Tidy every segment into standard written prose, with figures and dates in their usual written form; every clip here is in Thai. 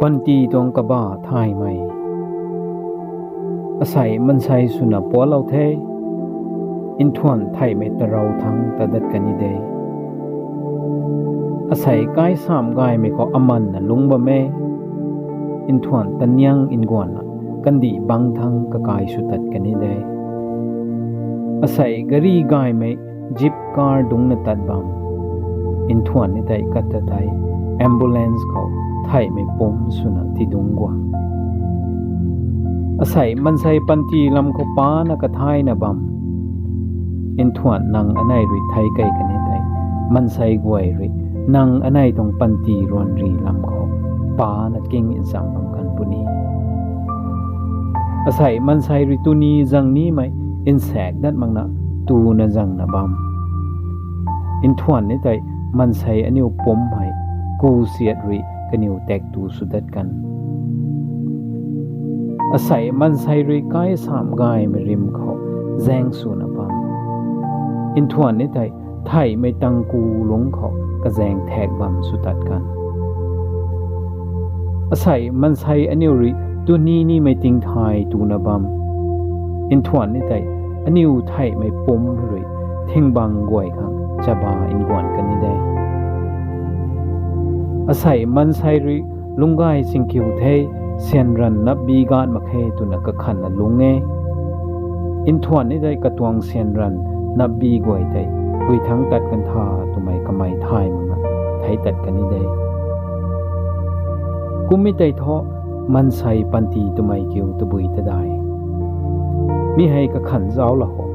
ปันตีตรงกบ้าทายไหมอาศัยมันใส่สุนัปัวเราเทอินทวนไทยไม่ตะเราทั้งตะดัดกันนี่เดอาศัยกายสามกายไม่ก็อมันนะลุงบ่แม่อินทวนตันยังอินกวนกันดีบางทั้งกะกายสุตัดกันนี่เดอาศัยกะรีกายไม่จิบการดุงนตัดบำอินทวนนี่ได้กัดตะไทยแอมบูเลนส์เขาไทยไม่ปมสุนัที่ดุงกว่าอาศัยมันใส่ปันตีลำเขาป้านะกะไทยนะบำอินทวนนังอันไหนริไทยไกกันนี่ได้มันใส่กวยรินังอันไหนตรงปันตีรอนรีลำเขาป้านะเก่งอินสัมบำกันปุนีอาศัยมันใส่ริตุนีจังนี้ไหมอินแสกดัดมังนะตูนะจังนะบำอินทวนนี่ได้มันใส่อันนี้ปมให้กูเสียดริกันนิวแตกตูสุดดัดกันอาศัยมันใส่ริกายสามกายไม่ริมเขาแจงสูนะบำอินทวนนี่ได้ไทยไม่ตังกูหลงเขากระแจงแทกบำสุดดัดกันอาศัยมันใส่อันนี้ริตัวนี้นี่ไม่ติงไทยตูนะบำอินทวนนี่ได้อันนี้ไทยไม่ปมริทิ้งบังกวยขังจะบาอินกวนกันนี่ได้อาศัยมันใส่ริลุงไกสิงคิวเทเซียนรันนับบีกาดมาเคตุนักขันนัลุงเงอินทวนนี่ได้กระตวงเซียนรันนับบีกวยได้คุยทั้งตัดกันทาตัวไม่กำไม่ทายมึงนะไทยตัดกันนี่ได้กุมิได้ท้อมันใส่ปันตีตัวไม่เกี่ยวตัวบุยตะได้มีให้กระขันเจ้าละหอ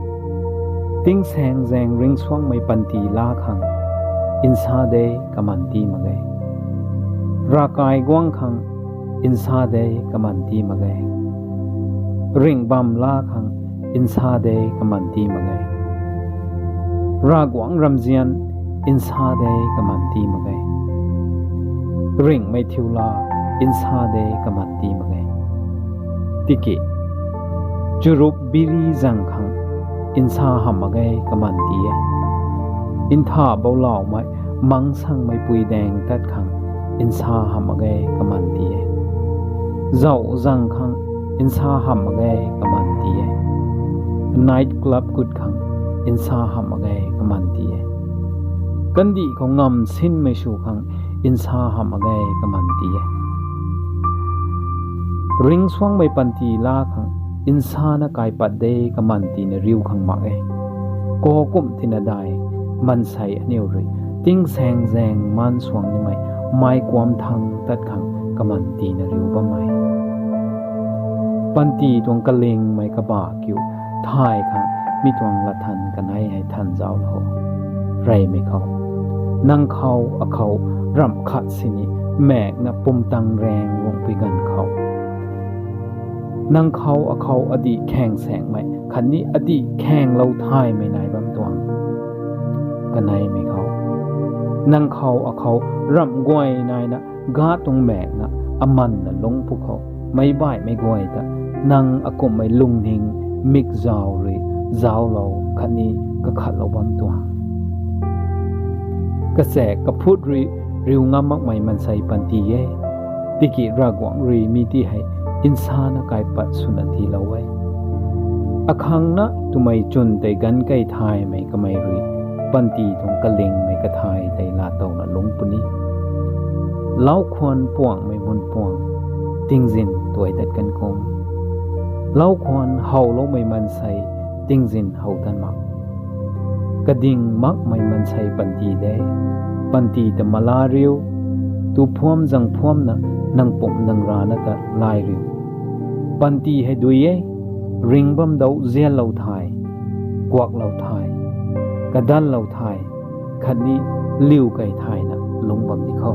ติ้งแสงแจงริงสว่างไม่ปันตีลาขังอินซาเดกำมันตีมาไงรากายกว้างขังอินซาเดกำมันตีมาไงริงบัมลาขังอินซาเดกำมันตีมาไงรากวางรำเจียนอินซาเดกำมันตีมาไงริงไม่ทิวลาอินซาเดกำมันตีมาไงติกิจุรุบบิริจังขังอินซาหำมาไงกำมันตีอินท่าเบาเหล่าไม่มังสังไม่ปุยแดงตัดขังอินซาหำมาไงกำมันตีเจ้าจังขังอินซาหำมาไงกำมันตีไนท์คลับกุดขังอินซาหำมาไงกำมันตีกันดีของงำสิ้นไม่ชูขังอินซาหำมาไงกำมันตีริงสว่างไม่ปันตีลาขังอินซานะกายปัดเดกำมันตีนริวขังมักโกกุมทินาได้มันใส่อันเดียวเลยติ้งแสงแจงมันสว่างนี่ไหมไม่ความทังตัดขังกำมันตีนริวบ่ไหมปันตีตวงกะเลงไม่กระบากิวถ่ายขังมีตวงละทันกันให้ทันเจ้าโลไรไม่เขานั่งเขาเขารำขัดสินิแมกนะปุ่มตังแรงวงไปกันเขานั่งเขาอดีแข่งแสงไหมขันนี้อดีแข่งเราทายไม่นายบำตวงกันไหนไม่เขานั่งเขารำกวยนายนะกาตรงแบกนะอมันนะลงพวกเขาไม่บ่ายไม่กวยแต่นั่งกมไม่ลุงหิงมิกเจ้าเลยเจ้าเราขันนี้ก็ขัดเราบำตวงกระแสกระพุดริวงามมากไม่มันใส่ปันตีเย่ติกิรากวงรีมีที่ให้อินซานะกายปัดสุนัทีเราไว้คังนะตุไม่จนแต่กันใกล้ทายไม่ก็ไม่รีปันตีตรงกะเลงไม่ก็ทายแต่ลาเตานะลงปุนี้เล้าควรป่วงไม่บนป่วงติงจินตัวตัดกันกงเล้าควรเฮาโลไม่มันใส่ติงจินเฮาตันมักกระดิ่งมักไม่มันใส่ปันตีได้ปันตีแต่มาลาเรียวตูพวมจังพวมนะนังปมนังรานะตะลายเรียวปันตีให้ดูเย่ริงบัมดาวเจียนเราทายกวักเราทายกระดันเราทายขันนี้ลิ้วไก่ทายนะลงบัมที่เขา